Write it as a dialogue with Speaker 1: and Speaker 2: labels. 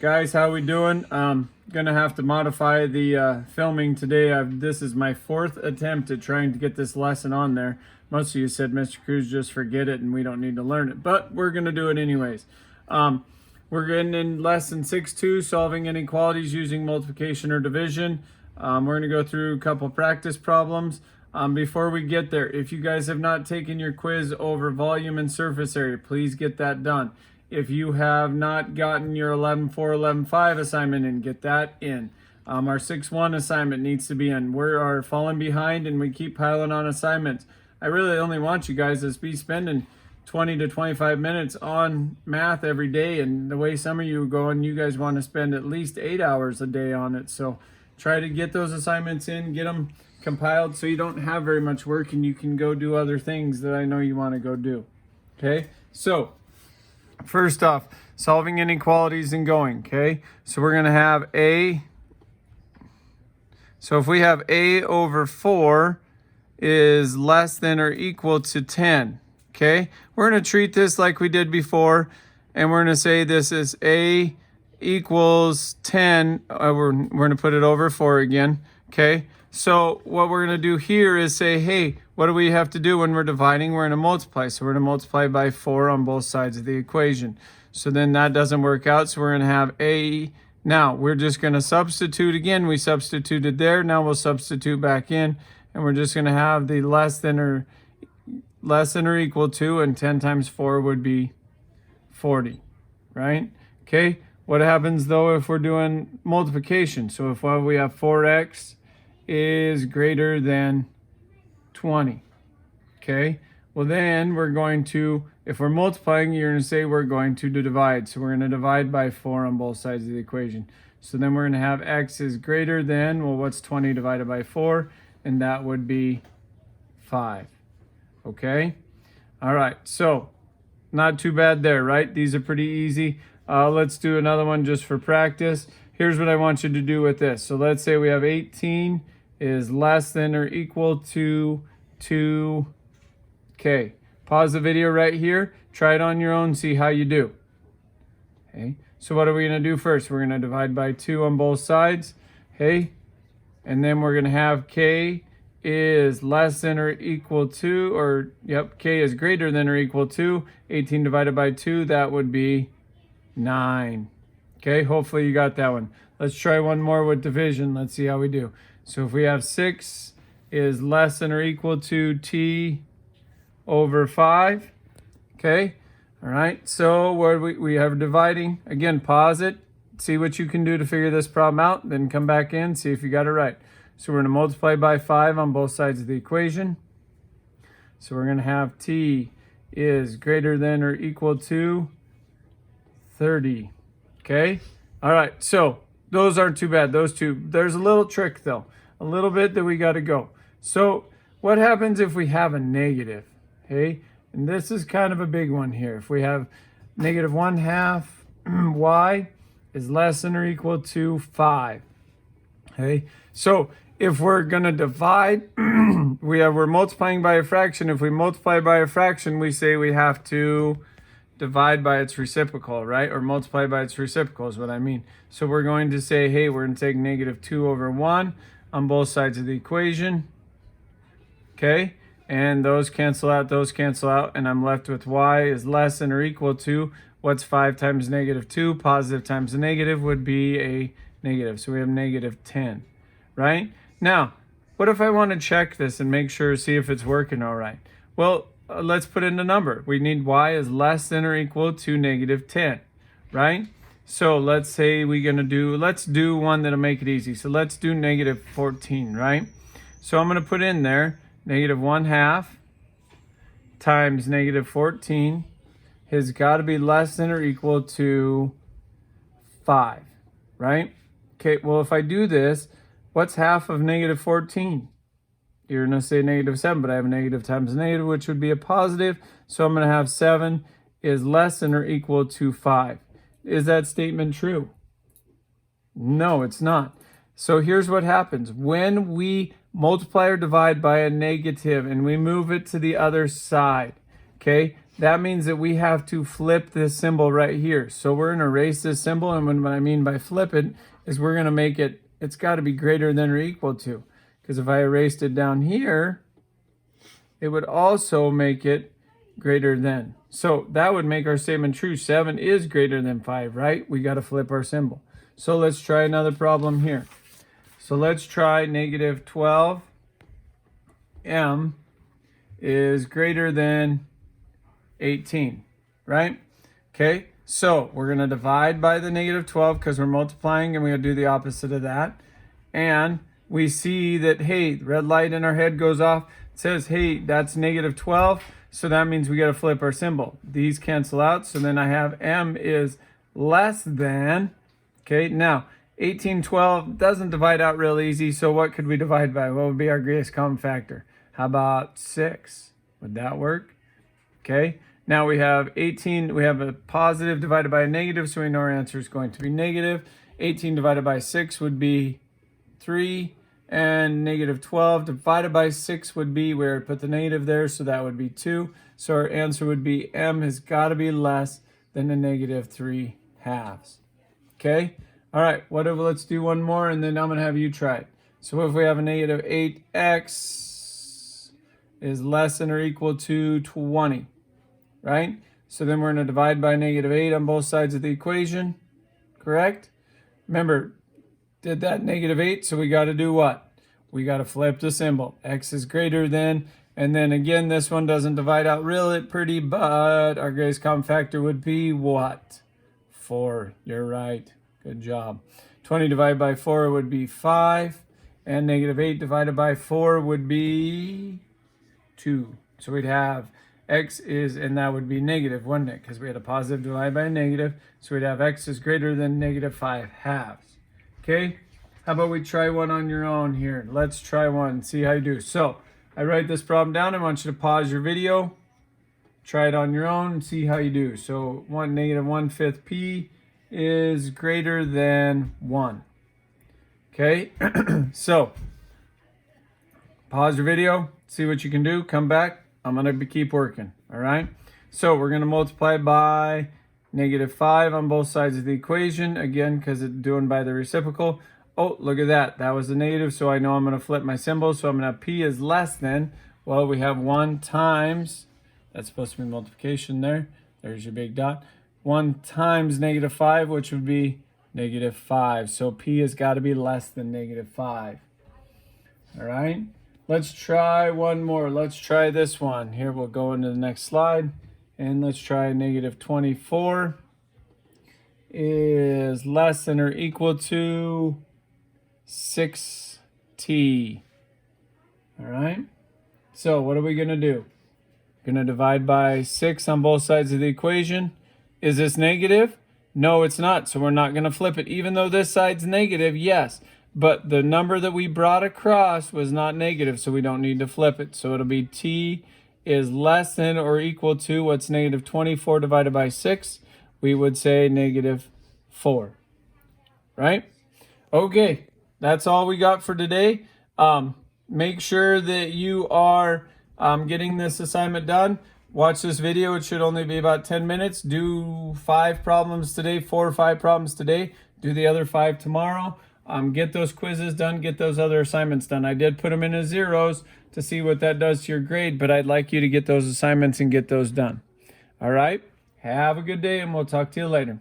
Speaker 1: Guys, how we doing? Gonna have to modify the filming today. This is my fourth attempt at trying to get this lesson on there. Most of you said, Mr. Cruz, just forget it and we don't need to learn it, but we're gonna do it anyways. We're getting in lesson 6.2, solving inequalities using multiplication or division. We're gonna go through a couple practice problems. Before we get there, if you guys have not taken your quiz over volume and surface area, please get that done. If you have not gotten your 11.4, 11.5 assignment in, get that in. Our 6.1 assignment needs to be in. We are falling behind and we keep piling on assignments. I really only want you guys to be spending 20 to 25 minutes on math every day. And the way some of you are going, you guys want to spend at least 8 hours a day on it. So try to get those assignments in, get them compiled so you don't have very much work and you can go do other things that I know you want to go do. Okay, so first off, solving inequalities and going, okay? So we're going to have A. So if we have A over 4 is less than or equal to 10, okay? We're going to treat this like we did before, and we're going to say this is A equals 10. We're going to put it over 4 again, okay? So what we're going to do here is say, hey, what do we have to do when we're dividing? We're going to multiply. So we're going to multiply by 4 on both sides of the equation. So then that doesn't work out. So we're going to have A. Now we're just going to substitute again. We substituted there. Now we'll substitute back in. And we're just going to have the less than or equal to. And 10 times 4 would be 40, right? Okay. What happens though if we're doing multiplication? So if we have 4x is greater than 20, okay? Well then we're going to, if we're multiplying, you're going to say we're going to divide. So we're going to divide by 4 on both sides of the equation. So then we're going to have x is greater than, well, what's 20 divided by 4? And that would be 5, okay? All right, so not too bad there, right? These are pretty easy. Let's do another one just for practice. Here's what I want you to do with this. So let's say we have 18 is less than or equal to 2. Okay, pause the video right here. Try it on your own, see how you do. Okay, so what are we going to do first? We're going to divide by 2 on both sides. Okay, and then we're going to have k is less than or equal to, or yep, k is greater than or equal to 18 divided by 2. That would be 9. Okay, hopefully you got that one. Let's try one more with division. Let's see how we do. So if we have 6 is less than or equal to t over 5, okay? All right, so what we have dividing. Again, pause it, see what you can do to figure this problem out, then come back in, see if you got it right. So we're going to multiply by 5 on both sides of the equation. So we're going to have t is greater than or equal to 30, okay? All right, so those aren't too bad, those two. There's a little trick though, a little bit that we got to go. So what happens if we have a negative, okay? And this is kind of a big one here. If we have negative 1/2 y is less than or equal to 5, okay? So if we're going to divide, we're multiplying by a fraction. If we multiply by a fraction, we say we have to divide by its reciprocal, right? Or multiply by its reciprocal is what I mean. So we're going to say, hey, we're going to take negative 2 over 1 on both sides of the equation. Okay, and those cancel out, and I'm left with y is less than or equal to, what's 5 times negative 2? Positive times a negative would be a negative. So we have negative 10, right? Now, what if I want to check this and make sure, see if it's working all right? Well, let's put in a number. We need y is less than or equal to negative 10, right? So let's say let's do one that'll make it easy. So let's do negative 14, right? So I'm going to put in there negative 1/2 times negative 14 has got to be less than or equal to 5, right? Okay, well, if I do this, what's half of negative 14? You're going to say negative 7, but I have a negative times a negative, which would be a positive. So I'm going to have 7 is less than or equal to 5. Is that statement true? No, it's not. So here's what happens. When we multiply or divide by a negative and we move it to the other side, okay, that means that we have to flip this symbol right here. So we're going to erase this symbol, and what I mean by flip it is we're going to make it, it's got to be greater than or equal to. Because if I erased it down here, it would also make it greater than. So that would make our statement true. 7 is greater than 5, right? We got to flip our symbol. So let's try another problem here. So let's try negative 12m is greater than 18, right? Okay, so we're going to divide by the negative 12 because we're multiplying, and we're going to do the opposite of that. And we see that, hey, the red light in our head goes off. It says, hey, that's negative 12. So that means we got to flip our symbol. These cancel out. So then I have m is less than, okay, now 1812 doesn't divide out real easy. So what could we divide by? What would be our greatest common factor? How about 6? Would that work? Okay. Now we have 18, we have a positive divided by a negative, so we know our answer is going to be negative. 18 divided by 6 would be 3, and negative 12 divided by 6 would be, where I put the negative there, so that would be 2. So our answer would be m has got to be less than a negative 3 halves. Okay? All right, whatever, let's do one more, and then I'm going to have you try it. So if we have a negative 8x is less than or equal to 20. Right? So then we're going to divide by negative 8 on both sides of the equation, correct? Remember, did that negative 8, so we got to do what? We got to flip the symbol. X is greater than, and then again, this one doesn't divide out really pretty, but our greatest common factor would be what? 4. You're right. Good job. 20 divided by 4 would be 5, and negative 8 divided by 4 would be 2. So we'd have x is, and that would be negative, wouldn't it? Because we had a positive divided by a negative. So we'd have x is greater than negative 5 halves. Okay? How about we try one on your own here? Let's try one, see how you do. So I write this problem down. I want you to pause your video. Try it on your own and see how you do. So negative 1/5 p is greater than 1. Okay? So pause your video, see what you can do, come back. I'm going to keep working, all right? So we're going to multiply by negative 5 on both sides of the equation, again, because it's doing by the reciprocal. Oh, look at that. That was a negative, so I know I'm going to flip my symbol. So I'm going to have p is less than, well, we have 1 times, that's supposed to be multiplication there. There's your big dot. 1 times negative 5, which would be negative 5. So p has got to be less than negative 5, all right? Let's try one more. Let's try this one. Here, we'll go into the next slide. And let's try negative 24 is less than or equal to 6t. All right? So what are we going to do? Going to divide by 6 on both sides of the equation. Is this negative? No, it's not. So we're not going to flip it. Even though this side's negative, yes. But the number that we brought across was not negative, so we don't need to flip it. So it'll be t is less than or equal to, what's negative 24 divided by 6? We would say negative 4, right? Okay, that's all we got for today. Make sure that you are getting this assignment done. Watch this video. It should only be about 10 minutes. Do 5 problems today, 4 or 5 problems today. Do the other 5 tomorrow. Get those quizzes done, get those other assignments done. I did put them in as zeros to see what that does to your grade, but I'd like you to get those assignments and get those done. All right? Have a good day, and we'll talk to you later.